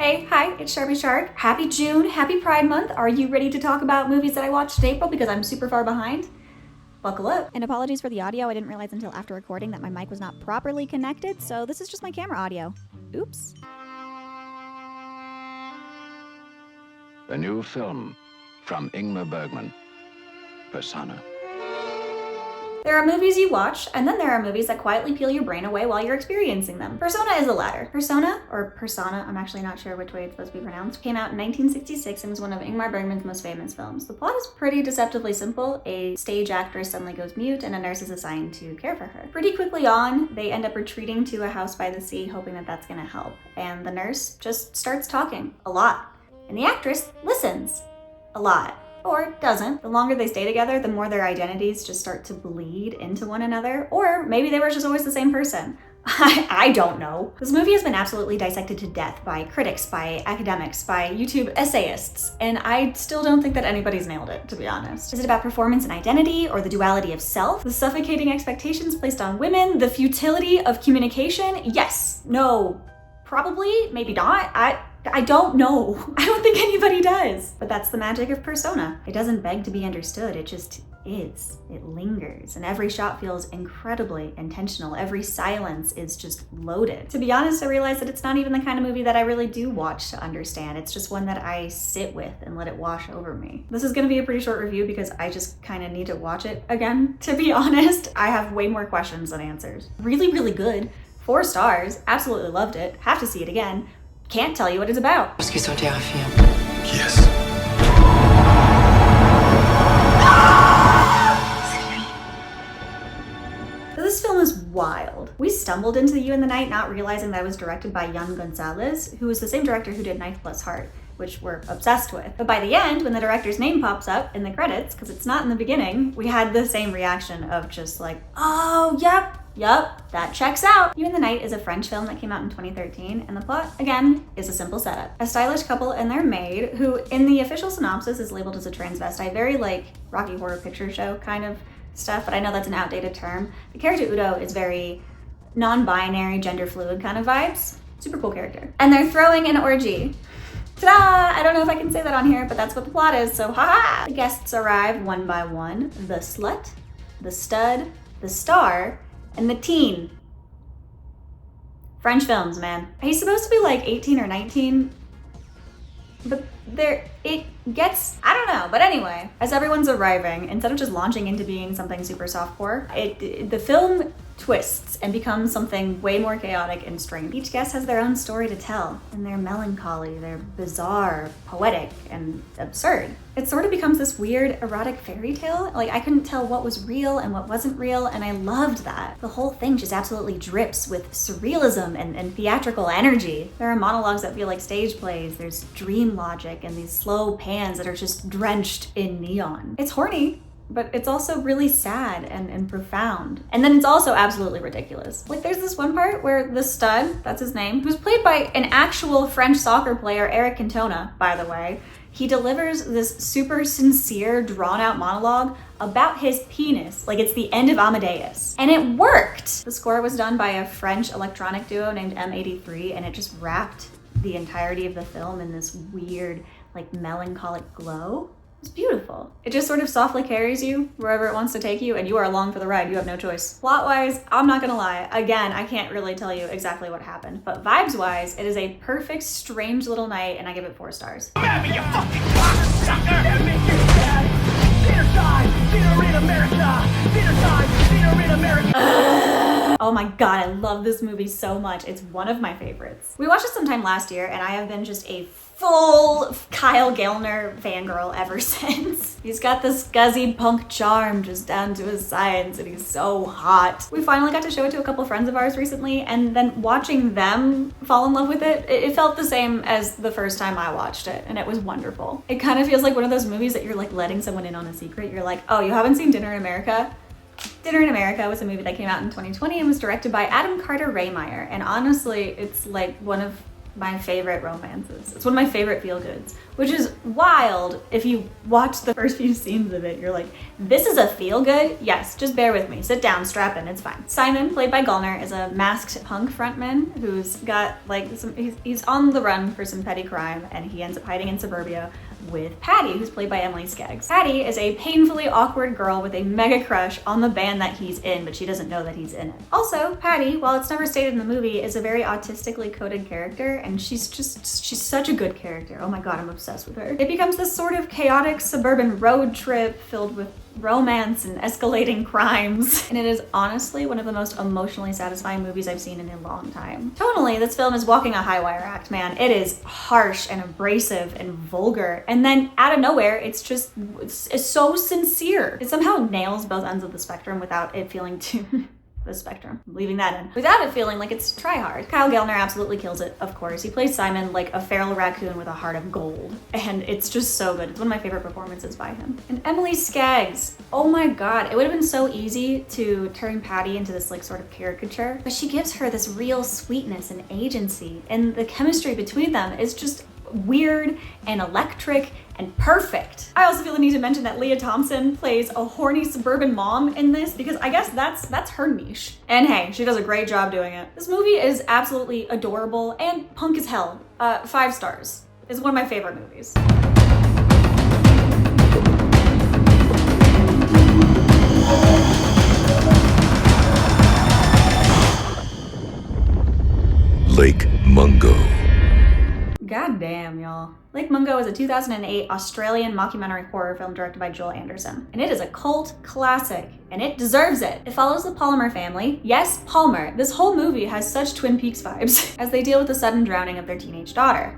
Hey, hi, it's Sharpie Shark. Happy June, happy Pride Month. Are you ready to talk about movies that I watched in April because I'm super far behind? Buckle up. And apologies for the audio, I didn't realize until after recording that my mic was not properly connected, so this is just my camera audio. Oops. A new film from Ingmar Bergman, Persona. There are movies you watch, and then there are movies that quietly peel your brain away while you're experiencing them. Persona is the latter. Persona, or Persona, I'm actually not sure which way it's supposed to be pronounced, came out in 1966 and was one of Ingmar Bergman's most famous films. The plot is pretty deceptively simple. A stage actress suddenly goes mute, and a nurse is assigned to care for her. Pretty quickly on, they end up retreating to a house by the sea, hoping that that's gonna help. And the nurse just starts talking a lot. And the actress listens a lot. Or doesn't. The longer they stay together, the more their identities just start to bleed into one another. Or maybe they were just always the same person. I don't know. This movie has been absolutely dissected to death by critics, by academics, by YouTube essayists, and I still don't think that anybody's nailed it, to be honest. Is it about performance and identity, or the duality of self? The suffocating expectations placed on women? The futility of communication? Yes. No. Probably. Maybe not. I don't know. I don't think anybody does. But that's the magic of Persona. It doesn't beg to be understood, it just is. It lingers, and every shot feels incredibly intentional. Every silence is just loaded. To be honest, I realized that it's not even the kind of movie that I really do watch to understand. It's just one that I sit with and let it wash over me. This is gonna be a pretty short review because I just kind of need to watch it again, to be honest. I have way more questions than answers. Really, really good. 4 stars. Absolutely loved it. Have to see it again. Can't tell you what it's about. Parce qu'ils sont terrifiés. Yes. This film is wild. We stumbled into You in the Night not realizing that it was directed by Jan Gonzalez, who was the same director who did Knife Plus Heart, which we're obsessed with. But by the end, when the director's name pops up in the credits, because it's not in the beginning, we had the same reaction of just like, oh, yep, that checks out. You in the Night is a French film that came out in 2013, and the plot, again, is a simple setup. A stylish couple and their maid, who in the official synopsis is labeled as a transvestite, very like Rocky Horror Picture Show kind of stuff, but I know that's an outdated term. The character Udo is very non-binary, gender fluid kind of vibes. Super cool character. And they're throwing an orgy. Ta-da! I don't know if I can say that on here, but that's what the plot is, so haha! The guests arrive one by one. The slut, the stud, the star, and the teen. French films, man. He's supposed to be like 18 or 19, but it gets, I don't know. But anyway, as everyone's arriving, instead of just launching into being something super softcore, the film twists and becomes something way more chaotic and strange. Each guest has their own story to tell, and they're melancholy, they're bizarre, poetic, and absurd. It sort of becomes this weird erotic fairy tale. Like, I couldn't tell what was real and what wasn't real, and I loved that. The whole thing just absolutely drips with surrealism and theatrical energy. There are monologues that feel like stage plays, there's dream logic, and these slow pans that are just drenched in neon. It's horny, but it's also really sad and profound. And then it's also absolutely ridiculous. Like, there's this one part where the stud, that's his name, who's played by an actual French soccer player, Eric Cantona, by the way, he delivers this super sincere, drawn-out monologue about his penis, like it's the end of Amadeus. And it worked! The score was done by a French electronic duo named M83, and it just wrapped the entirety of the film in this weird, like, melancholic glow. It's beautiful. It just sort of softly carries you wherever it wants to take you, and you are along for the ride. You have no choice. Plot-wise, I'm not gonna lie. Again, I can't really tell you exactly what happened, but vibes-wise, it is a perfect, strange little night, and I give it 4 stars. Mammy, you fucking cocksucker! Theater time! Theater in America! Theater time! Theater in America! Oh my god, I love this movie so much. It's one of my favorites. We watched it sometime last year, and I have been just a full Kyle Gallner fangirl ever since. He's got this scuzzy punk charm just down to his sides, and he's so hot. We finally got to show it to a couple friends of ours recently, and then watching them fall in love with it, it felt the same as the first time I watched it, and it was wonderful. It kind of feels like one of those movies that you're like letting someone in on a secret. You're like, oh, you haven't seen Dinner in America? Dinner in America was a movie that came out in 2020 and was directed by Adam Carter Raymeyer, and honestly, it's like one of my favorite romances. It's one of my favorite feel-goods, which is wild. If you watch the first few scenes of it, you're like, this is a feel-good? Yes, just bear with me. Sit down, strap in, it's fine. Simon, played by Gallner, is a masked punk frontman who's got like he's on the run for some petty crime, and he ends up hiding in suburbia with Patty, who's played by Emily Skeggs. Patty is a painfully awkward girl with a mega crush on the band that he's in, but she doesn't know that he's in it. Also, Patty, while it's never stated in the movie, is a very autistically coded character, and she's such a good character. Oh my god, I'm obsessed with her. It becomes this sort of chaotic suburban road trip filled with romance and escalating crimes. And it is honestly one of the most emotionally satisfying movies I've seen in a long time. Tonally, this film is walking a high wire act, man. It is harsh and abrasive and vulgar. And then out of nowhere, it's so sincere. It somehow nails both ends of the spectrum without it feeling too the spectrum. I'm leaving that in. Without it feeling like it's try hard. Kyle Gallner absolutely kills it, of course. He plays Simon like a feral raccoon with a heart of gold. And it's just so good. It's one of my favorite performances by him. And Emily Skeggs. Oh my god. It would have been so easy to turn Patty into this like sort of caricature, but she gives her this real sweetness and agency. And the chemistry between them is just weird and electric and perfect. I also feel the need to mention that Leah Thompson plays a horny suburban mom in this, because I guess that's her niche. And hey, she does a great job doing it. This movie is absolutely adorable and punk as hell. 5 stars. It's one of my favorite movies. Lake Mungo. God damn, y'all. Lake Mungo is a 2008 Australian mockumentary horror film directed by Joel Anderson. And it is a cult classic, and it deserves it. It follows the Palmer family. Yes, Palmer. This whole movie has such Twin Peaks vibes as they deal with the sudden drowning of their teenage daughter.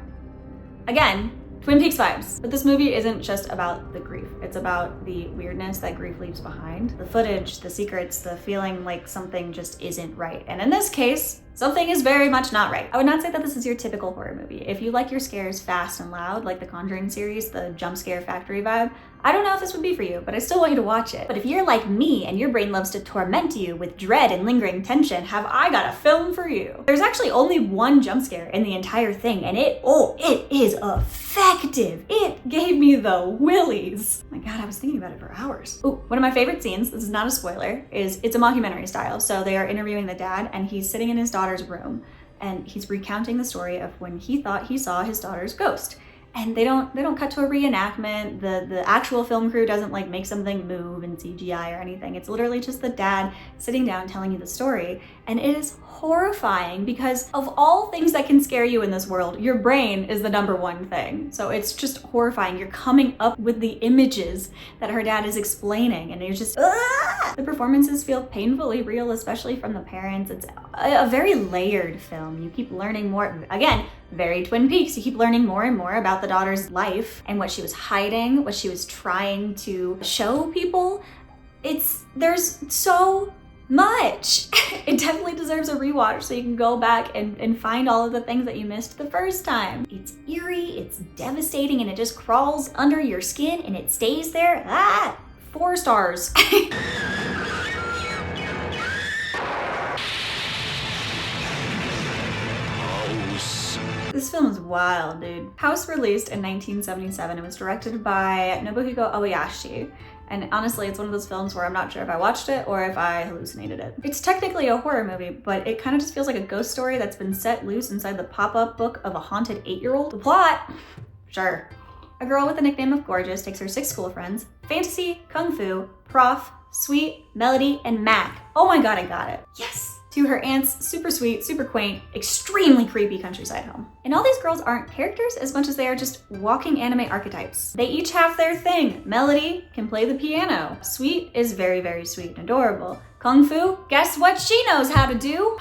Again, Twin Peaks vibes. But this movie isn't just about the grief. It's about the weirdness that grief leaves behind. The footage, the secrets, the feeling like something just isn't right. And in this case, something is very much not right. I would not say that this is your typical horror movie. If you like your scares fast and loud, like the Conjuring series, the jump scare factory vibe, I don't know if this would be for you, but I still want you to watch it. But if you're like me and your brain loves to torment you with dread and lingering tension, have I got a film for you. There's actually only one jump scare in the entire thing, and it is effective. It gave me the willies. Oh my god, I was thinking about it for hours. Ooh, one of my favorite scenes, this is not a spoiler, is it's a mockumentary style. So they are interviewing the dad, and he's sitting in his daughter's room, and he's recounting the story of when he thought he saw his daughter's ghost. And they don't cut to a reenactment. The actual film crew doesn't like make something move in CGI or anything. It's literally just the dad sitting down telling you the story. And it is horrifying because of all things that can scare you in this world, your brain is the number one thing. So it's just horrifying. You're coming up with the images that her dad is explaining, and you're just, ah! The performances feel painfully real, especially from the parents. It's a very layered film. You keep learning more. Again, very Twin Peaks. You keep learning more and more about the daughter's life and what she was hiding, what she was trying to show people. There's so much. It definitely deserves a rewatch so you can go back and find all of the things that you missed the first time. It's eerie, it's devastating, and it just crawls under your skin and it stays there. 4 stars. This film is wild, dude. House released in 1977. It was directed by Nobuhiko Obayashi. And honestly, it's one of those films where I'm not sure if I watched it or if I hallucinated it. It's technically a horror movie, but it kind of just feels like a ghost story that's been set loose inside the pop-up book of a haunted 8-year-old. The plot? Sure. A girl with the nickname of Gorgeous takes her 6 school friends, Fantasy, Kung Fu, Prof, Sweet, Melody, and Mac. Oh my god, I got it. Yes! To her aunt's super sweet, super quaint, extremely creepy countryside home. And all these girls aren't characters as much as they are just walking anime archetypes. They each have their thing. Melody can play the piano. Sweet is very, very sweet and adorable. Kung Fu, guess what she knows how to do?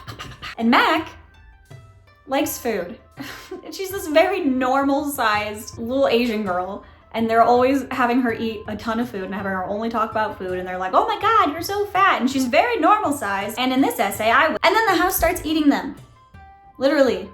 And Mac likes food. She's this very normal-sized little Asian girl, and they're always having her eat a ton of food and having her only talk about food, and they're like, oh my god, you're so fat, and she's very normal sized, and in this essay, and then the house starts eating them. Literally.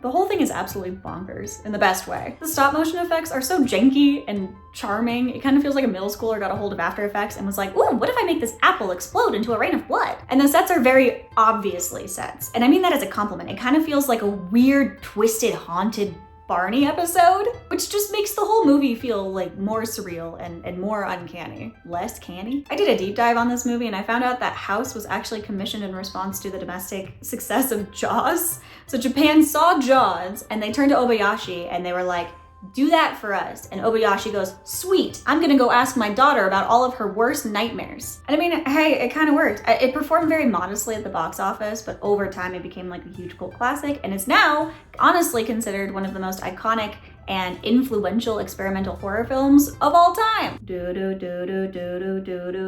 The whole thing is absolutely bonkers in the best way. The stop motion effects are so janky and charming. It kind of feels like a middle schooler got a hold of After Effects and was like, ooh, what if I make this apple explode into a rain of blood? And the sets are very obviously sets. And I mean that as a compliment. It kind of feels like a weird, twisted, haunted Barney episode, which just makes the whole movie feel like more surreal and more uncanny. Less canny. I did a deep dive on this movie and I found out that House was actually commissioned in response to the domestic success of Jaws. So Japan saw Jaws and they turned to Obayashi and they were like, do that for us. And Obayashi goes, sweet, I'm gonna go ask my daughter about all of her worst nightmares. And I mean, hey, it kind of worked. It performed very modestly at the box office, but over time it became like a huge cult classic and is now honestly considered one of the most iconic and influential experimental horror films of all time.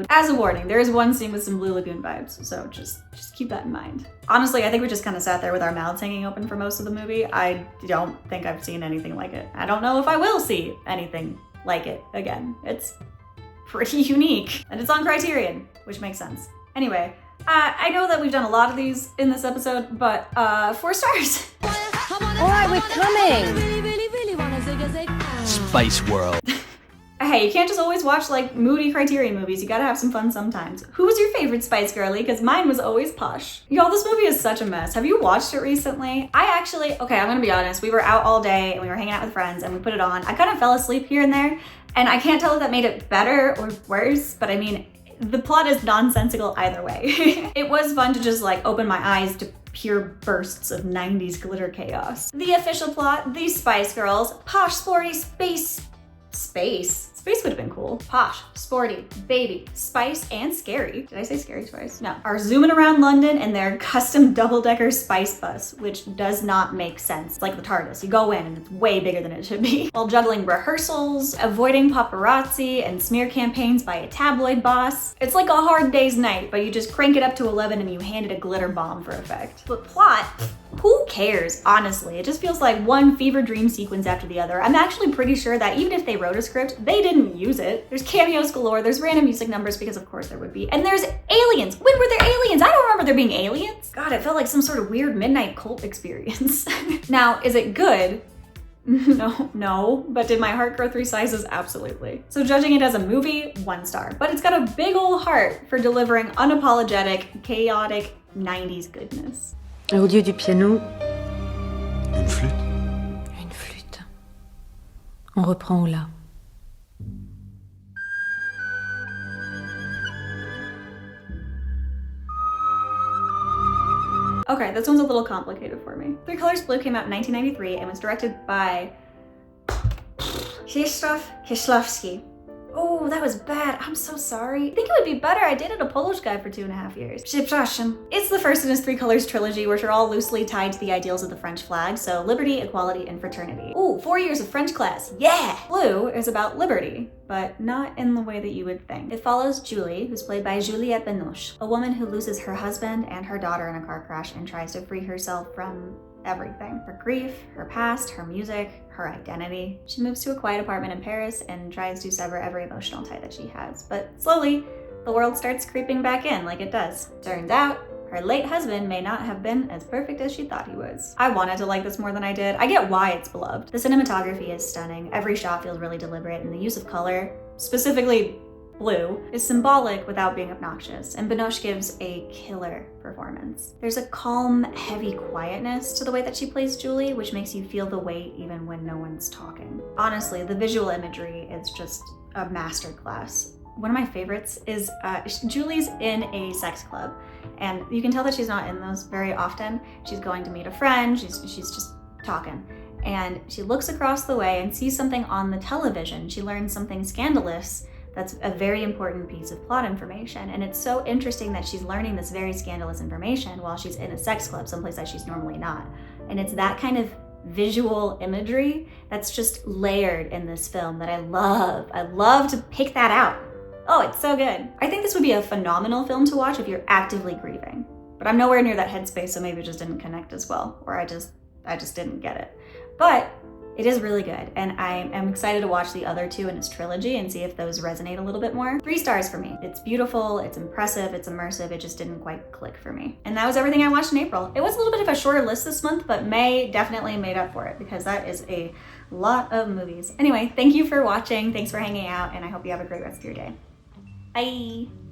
As a warning, there is one scene with some Blue Lagoon vibes, so just keep that in mind. Honestly, I think we just kind of sat there with our mouths hanging open for most of the movie. I don't think I've seen anything like it. I don't know if I will see anything like it again. It's pretty unique, and it's on Criterion, which makes sense. Anyway, I know that we've done a lot of these in this episode, but 4 stars. Alright, we're coming! Spiceworld. Hey, you can't just always watch like moody Criterion movies. You gotta have some fun sometimes. Who was your favorite Spice Girlie? Because mine was always Posh. Y'all, this movie is such a mess. Have you watched it recently? Okay, I'm gonna be honest. We were out all day and we were hanging out with friends and we put it on. I kind of fell asleep here and there, and I can't tell if that made it better or worse, but I mean, the plot is nonsensical either way. It was fun to just like open my eyes to pure bursts of 90s glitter chaos. The official plot, these Spice Girls, posh, sporty, Space would have been cool. Posh, sporty, baby, spice, and scary. Did I say scary twice? No. Are zooming around London in their custom double-decker spice bus, which does not make sense. It's like the TARDIS. You go in and it's way bigger than it should be. While juggling rehearsals, avoiding paparazzi, and smear campaigns by a tabloid boss. It's like a hard day's night, but you just crank it up to 11 and you hand it a glitter bomb for effect. But plot, who cares, honestly? It just feels like one fever dream sequence after the other. I'm actually pretty sure that even if they wrote a script, they didn't use it. There's cameos galore, there's random music numbers because of course there would be, and there's aliens. When were there aliens? I don't remember there being aliens. God, it felt like some sort of weird midnight cult experience. Now, is it good? No, but did my heart grow 3 sizes? Absolutely. So judging it as a movie, 1 star. But it's got a big ol' heart for delivering unapologetic, chaotic 90s goodness. Au lieu du piano, Une flûte. une flûte. On reprend au la. Okay, this one's a little complicated for me. 3 Colors Blue came out in 1993 and was directed by Krzysztof Kieślowski. Oh, that was bad. I'm so sorry. I think it would be better. I dated a Polish guy for 2.5 years. Przepraszam. It's the first in his 3 Colors trilogy, which are all loosely tied to the ideals of the French flag, so liberty, equality, and fraternity. Ooh, 4 years of French class. Yeah! Blue is about liberty, but not in the way that you would think. It follows Julie, who's played by Juliette Binoche, a woman who loses her husband and her daughter in a car crash and tries to free herself from everything. Her grief, her past, her music, her identity. She moves to a quiet apartment in Paris and tries to sever every emotional tie that she has. But slowly, the world starts creeping back in like it does. Turns out, her late husband may not have been as perfect as she thought he was. I wanted to like this more than I did. I get why it's beloved. The cinematography is stunning. Every shot feels really deliberate, and the use of color, specifically blue, is symbolic without being obnoxious, and Binoche gives a killer performance. There's a calm, heavy quietness to the way that she plays Julie, which makes you feel the weight even when no one's talking. Honestly, the visual imagery is just a masterclass. One of my favorites is Julie's in a sex club, and you can tell that she's not in those very often. She's going to meet a friend, she's just talking, and she looks across the way and sees something on the television. She learns something scandalous that's a very important piece of plot information. And it's so interesting that she's learning this very scandalous information while she's in a sex club, someplace that she's normally not. And it's that kind of visual imagery that's just layered in this film that I love. I love to pick that out. Oh, it's so good. I think this would be a phenomenal film to watch if you're actively grieving. But I'm nowhere near that headspace, so maybe it just didn't connect as well, or I just didn't get it. But It is really good, and I am excited to watch the other two in its trilogy and see if those resonate a little bit more. 3 stars for me. It's beautiful, it's impressive, it's immersive, it just didn't quite click for me. And that was everything I watched in April. It was a little bit of a shorter list this month, but May definitely made up for it because that is a lot of movies. Anyway, thank you for watching, thanks for hanging out, and I hope you have a great rest of your day. Bye!